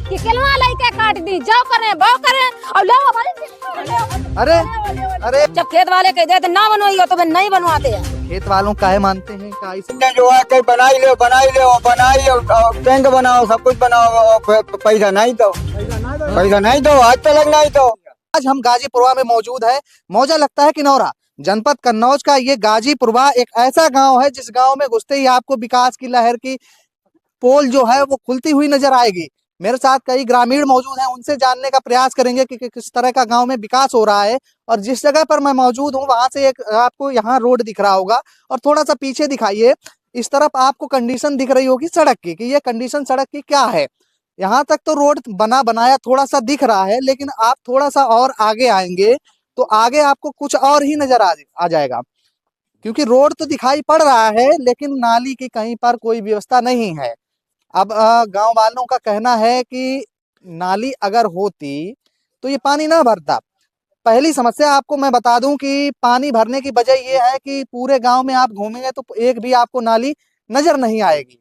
कि केलवा लइके काट दी, जाओ करें बाओ करें और ले भाई। अरे अरे जब खेत वाले कह देते ना बनवाइयो तो वे नहीं बनवाते हैं। खेत वालों काहे मानते हैं काहे से? जो है कहीं बनाई ले बनाई टैंक बनाओ सब कुछ बनाओ और पैसा नहीं दो आज तक नहीं दो। आज हम गाजीपुरवा में मौजूद है। मौजा लगता है किनौरा जनपद कन्नौज का ये गाजीपुरवा एक ऐसा गांव है जिस गांव में घुसते ही आपको विकास की लहर की पोल जो है वो खुलती हुई नजर आएगी। मेरे साथ कई ग्रामीण मौजूद हैं, उनसे जानने का प्रयास करेंगे कि किस तरह का गांव में विकास हो रहा है। और जिस जगह पर मैं मौजूद हूँ वहां से एक आपको यहाँ रोड दिख रहा होगा और थोड़ा सा पीछे दिखाइए, इस तरफ आपको कंडीशन दिख रही होगी सड़क की कि ये कंडीशन सड़क की क्या है। यहाँ तक तो रोड बनाया थोड़ा सा दिख रहा है, लेकिन आप थोड़ा सा और आगे आएंगे तो आगे आपको कुछ और ही नजर आ जाएगा, क्योंकि रोड तो दिखाई पड़ रहा है लेकिन नाली की कहीं पर कोई व्यवस्था नहीं है। अब गांव वालों का कहना है कि नाली अगर होती तो ये पानी ना भरता। पहली समस्या आपको मैं बता दूं कि पानी भरने की वजह ये है कि पूरे गांव में आप घूमेंगे तो एक भी आपको नाली नजर नहीं आएगी।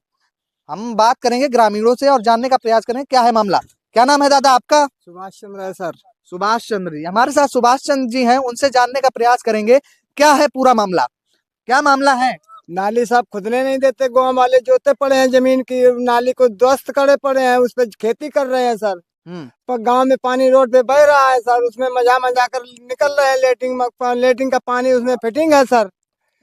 हम बात करेंगे ग्रामीणों से और जानने का प्रयास करेंगे क्या है मामला। क्या नाम है दादा आपका? सुभाष चंद्र है सर। सुभाष चंद्र जी हमारे साथ सुभाष चंद्र जी हैं, उनसे जानने का प्रयास करेंगे क्या है पूरा मामला, क्या मामला है। नाली साहब खुदने नहीं देते, गांव वाले जोते पड़े हैं जमीन की, नाली को ध्वस्त करे पड़े हैं, उस पर खेती कर रहे हैं सर। पर गांव में पानी रोड पे बह रहा है सर, उसमें मजा कर निकल रहे हैं। लेटरिन का पानी उसमें फिटिंग है सर।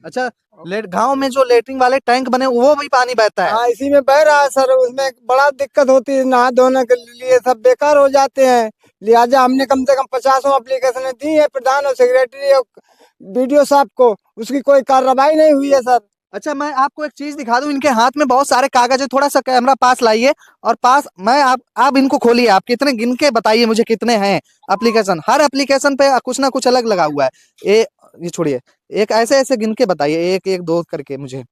अच्छा, गांव में जो लेटरिन वाले टैंक बने वो भी पानी बहता है? हाँ, इसी में बह रहा है सर। उसमें बड़ा दिक्कत होती है, नहा धोने के लिए सब बेकार हो जाते हैं। लिहाजा हमने कम से कम 50 एप्लीकेशन दी है प्रधान और सेक्रेटरी और बीडीओ साहब को, उसकी कोई कार्रवाई नहीं हुई है सर। अच्छा, मैं आपको एक चीज दिखा दूं, इनके हाथ में बहुत सारे कागज है, थोड़ा सा कैमरा पास लाइए और पास मैं आप इनको खोलिए, आप कितने गिन के बताइए मुझे कितने हैं एप्लीकेशन। हर एप्लीकेशन पे कुछ ना कुछ अलग लगा हुआ है। ये छोड़िए, एक ऐसे ऐसे गिन के बताइए, एक एक दो करके मुझे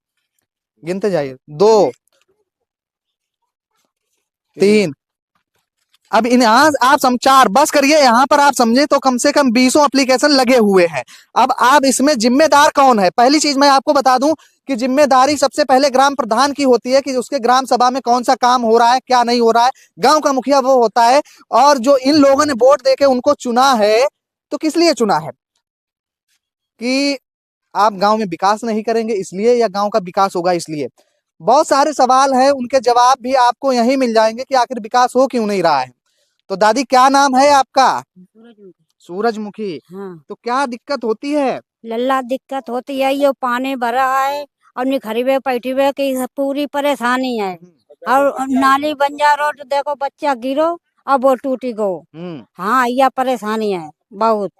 गिनते जाइए। 2 3 अब इन आप 4 बस करिए, यहाँ पर आप समझे तो कम से कम 20 एप्लीकेशन लगे हुए हैं। अब आप इसमें जिम्मेदार कौन है? पहली चीज मैं आपको बता दूं कि जिम्मेदारी सबसे पहले ग्राम प्रधान की होती है कि उसके ग्राम सभा में कौन सा काम हो रहा है क्या नहीं हो रहा है। गांव का मुखिया वो होता है। और जो इन लोगों ने वोट देके उनको चुना है तो किस लिए चुना है? कि आप गांव में विकास नहीं करेंगे इसलिए, या गांव का विकास होगा इसलिए? बहुत सारे सवाल है, उनके जवाब भी आपको यही मिल जाएंगे कि आखिर विकास हो क्यों नहीं रहा है। तो दादी क्या नाम है आपका? सूरजमुखी। हाँ। तो क्या दिक्कत होती है? लल्ला दिक्कत होती है, ये पानी भरा है और निखरीबे पैटीबे की पूरी परेशानी है। और नाली बंजा रोड देखो, बच्चा गिरो अब वो टूटी गो। हाँ, यह परेशानी है बहुत।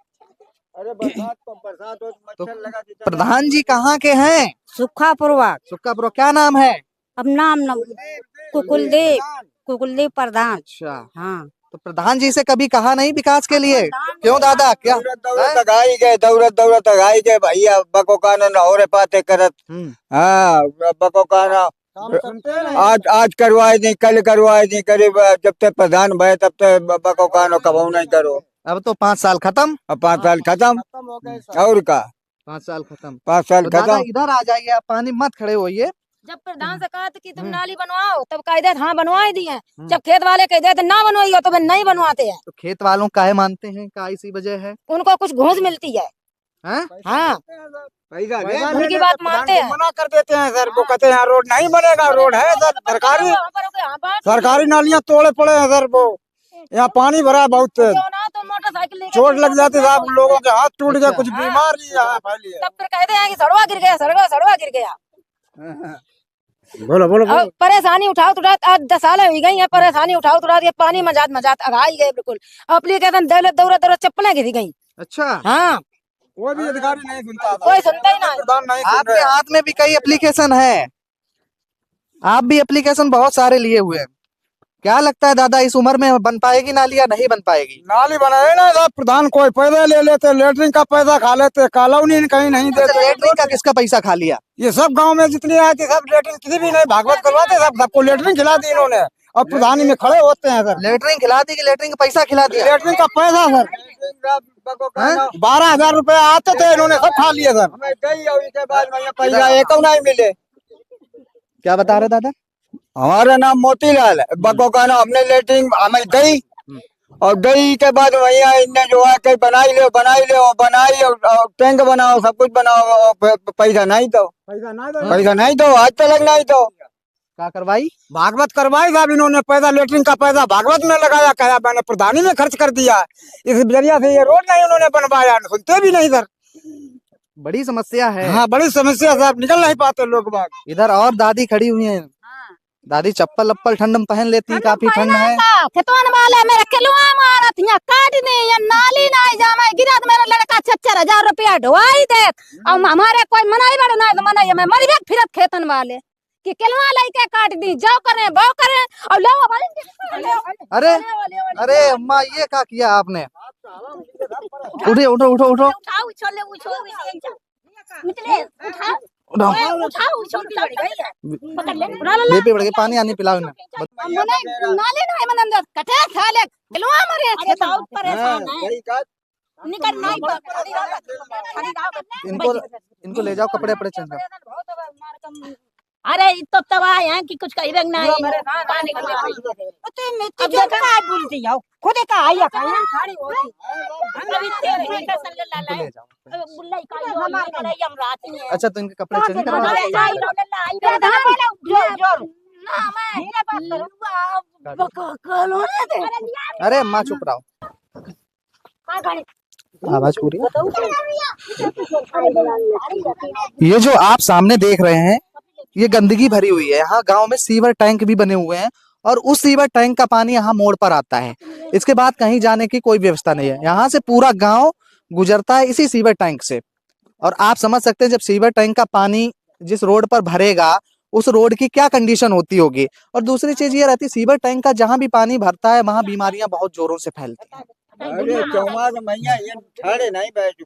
अरे बरसात हो तो मच्छर लगा देता है। प्रधान जी कहाँ के हैं? सुक्खापुरवा। क्या नाम है? अब नाम कुकुलदीप प्रधान। अच्छा, हाँ। तो प्रधान जी से कभी कहा नहीं विकास के लिए? क्यों दादा, क्या दौड़त आई गए भैया, बको काना न हो रे पाते करत। हाँ, बको काना आज करवाए नहीं, कल करवाए नहीं, करीब जब तक प्रधान भय तब तक बको कानो कबू नहीं करो। अब तो 5 साल खत्म। अब 5 साल खत्म और का 5 साल खत्म। 5 साल तो दादा खत्म। इधर आ जाइए, आप पानी मत खड़े होइए। जब प्रधान से कहा कि तुम नाली बनवाओ तब कह देते हाँ बनवा दिए। जब खेत वाले कह देते ना बनवाइयो तो वे नहीं बनवाते हैं। तो खेत वालों काहे मानते हैं, क्या इसी वजह है? उनको कुछ घूस मिलती है। हैं? हाँ, पैसा उनकी बात मानते हैं। मना कर देते हैं सर, वो कहते हैं रोड नहीं बनेगा। रोड है सर, सरकारी नालियां तोड़े पड़े हैं सर। वो यहाँ पानी भरा बहुत, तो मोटरसाइकिल चोट लग जाती है साहब, लोगों के हाथ टूट गए, कुछ बीमारी फैली है। तब फिर कहते हैं कि सड़वा गिर गया, सड़वा गिर गया। बोलो परेशानी उठाओ तो आज 10 साल हो गई है, परेशानी उठाओ तो ये पानी मजात अघाई गए बिल्कुल। एप्लीकेशन दौरा चप्पलें गिरी गई। अच्छा, हाँ, कोई भी अधिकारी नहीं सुनता, कोई सुनता ही नहीं। प्रधान नहीं सुन आपके रहे। हाथ में भी कई एप्लीकेशन है, आप भी एप्लीकेशन बहुत सारे लिए हुए हैं। क्या लगता है दादा, इस उम्र में बन पाएगी नाली या नहीं बन पाएगी? नाली बनाए ना साहब, प्रधान कोई पैसा ले लेते, लेटरिन का पैसा खा लेते, कॉलोनी कहीं नहीं देते। लेटरिन का किसका पैसा खा लिया? ये सब गांव में जितनी आए थे सब लेटरिन किसी भी नहीं भागवत करवाते, सबको लेटरिन खिला दी इन्होंने और प्रधानी में खड़े होते हैं सर। लेटरिन खिला दी कि लेटरिन का पैसा खिला दिया? लेटरिन का पैसा सर 12,000 रुपए आते थे, इन्होंने सब खा लिए सर। पैसा एक नहीं मिले। क्या बता रहे दादा? हमारा नाम मोतीलाल है। बको का नाम हमने लेटरिन हमें गई और गई के बाद वही इनने जो है कहीं बनाई ले और बनाई और टैंक बनाओ सब कुछ बनाओ और पैसा नहीं दो आज तक नहीं दो। क्या करवाई? भागवत करवाई साहब इन्होंने पैसा लेटरिन का पैसा भागवत में लगाया, कहा मैंने प्रधानी में खर्च कर दिया, इस जरिया से ये रोड नहीं उन्होंने बनवाया, सुनते भी नहीं सर। बड़ी समस्या है। हाँ बड़ी समस्या साहब, निकल नहीं पाते लोग बाग। इधर और दादी खड़ी हुई हैं। दादी चप्पल अप्पल ठंड में पहन लेती है, काफी ठंड है। खेतवन वाले मेरे किलुआ मारत यहाँ काट दी, ये नाली नहीं जामा गिरा तो मेरा लड़का 4,000 रुपया ढुआई दे। और हमारे कोई मनाई बड़ो नहीं तो मनाई, मैं मर गया फिरत खेतन वाले कि किलुआ लेके काट दी, जाओ करें वो करें और लो भाई। अरे अरे अम्मा ये क्या किया आपने? उठे उठो उठो उठो उठाओ छोले निकले उठाओ पकड़ ले बेबी बढ़ गई, पानी आनी पिलाओ ना। नाले नहीं मनंद कटे खाले किलुआ मरे खेत परेशान है निकल नहीं इनको ले जाओ, कपड़े अपड़े चेंज करो। अरे तो तबाह है कि कुछ कही रंग नहीं पानी का अब देखा आज बोलती जाओ खुद का आया खड़ी होती अभी तेरे का सन लाला ले जाओ। बुल्लाई का हमारे बड़े हम रात में अच्छा तो इनके कपड़े चेंज करो। ना मैं बात करूंगा कॉलोनी दे। अरे अम्मा चुप रहो, आवाज पूरी। ये जो आप सामने देख रहे हैं ये गंदगी भरी हुई है। यहाँ गांव में सीवर टैंक भी बने हुए हैं और उस सीवर टैंक का पानी यहाँ मोड़ पर आता है। इसके बाद कहीं जाने की कोई व्यवस्था नहीं है। यहाँ से पूरा गांव गुजरता है इसी सीवर टैंक से। और आप समझ सकते हैं जब सीवर टैंक का पानी जिस रोड पर भरेगा उस रोड की क्या कंडीशन होती होगी। और दूसरी चीज ये रहती है सीवर टैंक का जहाँ भी पानी भरता है वहां बीमारियां बहुत जोरों से फैलती हैं। अरे 14 महीना ये ठाड़े नहीं बैठ